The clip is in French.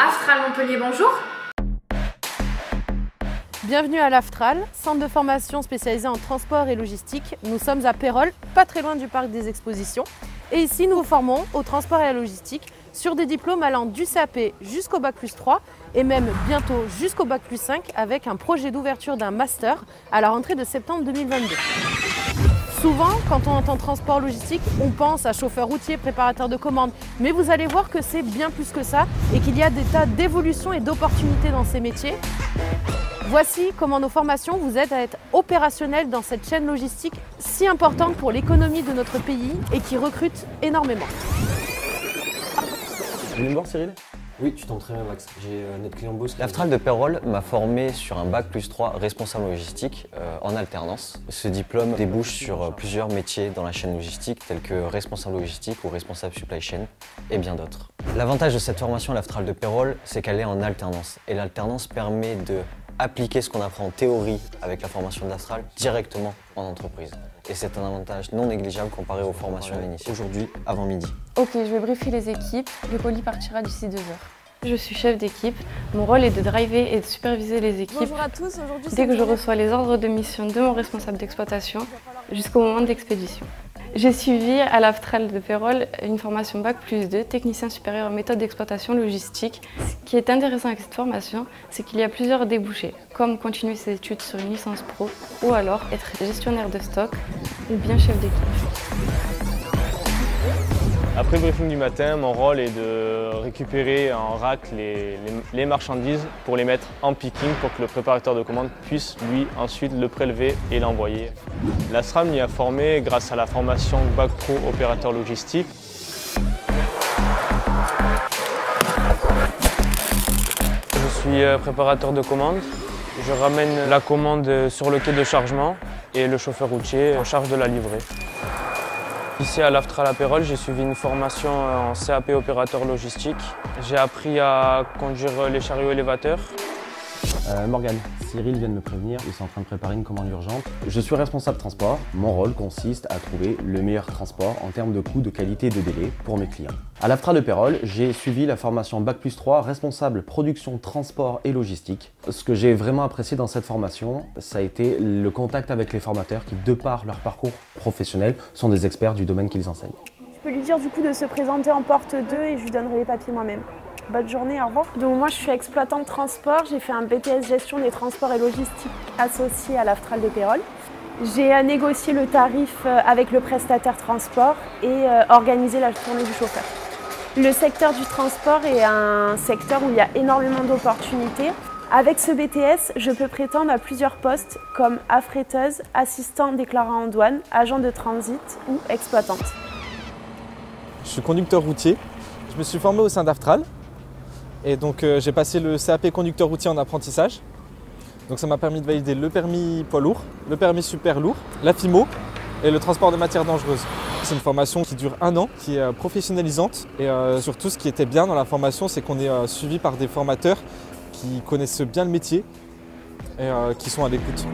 Aftral Montpellier, bonjour. Bienvenue à l'Aftral, centre de formation spécialisé en transport et logistique. Nous sommes à Pérols, pas très loin du parc des expositions. Et ici, nous vous formons au transport et à la logistique sur des diplômes allant du CAP jusqu'au Bac+3 et même bientôt jusqu'au Bac+5 avec un projet d'ouverture d'un master à la rentrée de septembre 2022. Souvent, quand on entend transport logistique, on pense à chauffeur routier, préparateur de commandes. Mais vous allez voir que c'est bien plus que ça et qu'il y a des tas d'évolutions et d'opportunités dans ces métiers. Voici comment nos formations vous aident à être opérationnels dans cette chaîne logistique si importante pour l'économie de notre pays et qui recrute énormément. Tu viens me voir, Cyril? Oui, tu tombes très bien, Max. J'ai notre client Boss. L'Aftral de Pérols m'a formé sur un Bac+3 responsable logistique en alternance. Ce diplôme débouche sur plusieurs métiers dans la chaîne logistique, tels que responsable logistique ou responsable supply chain et bien d'autres. L'avantage de cette formation à l'Aftral de Pérols, c'est qu'elle est en alternance. Et l'alternance permet de appliquer ce qu'on apprend en théorie avec la formation d'Aftral directement en entreprise. Et c'est un avantage non négligeable comparé aux formations d'initiation. Aujourd'hui, avant midi. Ok, je vais briefer les équipes. Le colis partira d'ici 2 heures. Je suis chef d'équipe. Mon rôle est de driver et de superviser les équipes. Bonjour à tous, aujourd'hui dès que je reçois les ordres de mission de mon responsable d'exploitation jusqu'au moment d'expédition. J'ai suivi à l'Aftral de Pérols une formation Bac+2, technicien supérieur en méthode d'exploitation logistique. Ce qui est intéressant avec cette formation, c'est qu'il y a plusieurs débouchés, comme continuer ses études sur une licence pro ou alors être gestionnaire de stock ou bien chef d'équipe. Après le briefing du matin, mon rôle est de récupérer en rack les marchandises pour les mettre en picking pour que le préparateur de commande puisse lui ensuite le prélever et l'envoyer. L'Aftral m'y a formé grâce à la formation Bac Pro opérateur logistique. Je suis préparateur de commande. Je ramène la commande sur le quai de chargement et le chauffeur routier en charge de la livrer. Ici à l'Aftral à Pérols, j'ai suivi une formation en CAP opérateur logistique. J'ai appris à conduire les chariots élévateurs. Morgane, Cyril vient de me prévenir, ils sont en train de préparer une commande urgente. Je suis responsable transport. Mon rôle consiste à trouver le meilleur transport en termes de coût, de qualité et de délai pour mes clients. À l'Aftral de Pérols, j'ai suivi la formation Bac+3, responsable production, transport et logistique. Ce que j'ai vraiment apprécié dans cette formation, ça a été le contact avec les formateurs qui, de par leur parcours professionnel, sont des experts du domaine qu'ils enseignent. Je peux lui dire du coup de se présenter en porte 2 et je lui donnerai les papiers moi-même. Bonne journée, au revoir. Donc moi je suis exploitante de transport, j'ai fait un BTS gestion des transports et logistique associé à l'Aftral de Pérols. J'ai négocié le tarif avec le prestataire transport et organisé la tournée du chauffeur. Le secteur du transport est un secteur où il y a énormément d'opportunités. Avec ce BTS, je peux prétendre à plusieurs postes comme affréteuse, assistant déclarant en douane, agent de transit ou exploitante. Je suis conducteur routier. Je me suis formé au sein d'Aftral. Et donc j'ai passé le CAP conducteur routier en apprentissage. Donc ça m'a permis de valider le permis poids lourd, le permis super lourd, la FIMO et le transport de matières dangereuses. C'est une formation qui dure 1 an, qui est professionnalisante. Et surtout ce qui était bien dans la formation, c'est qu'on est suivi par des formateurs qui connaissent bien le métier et qui sont à l'écoute.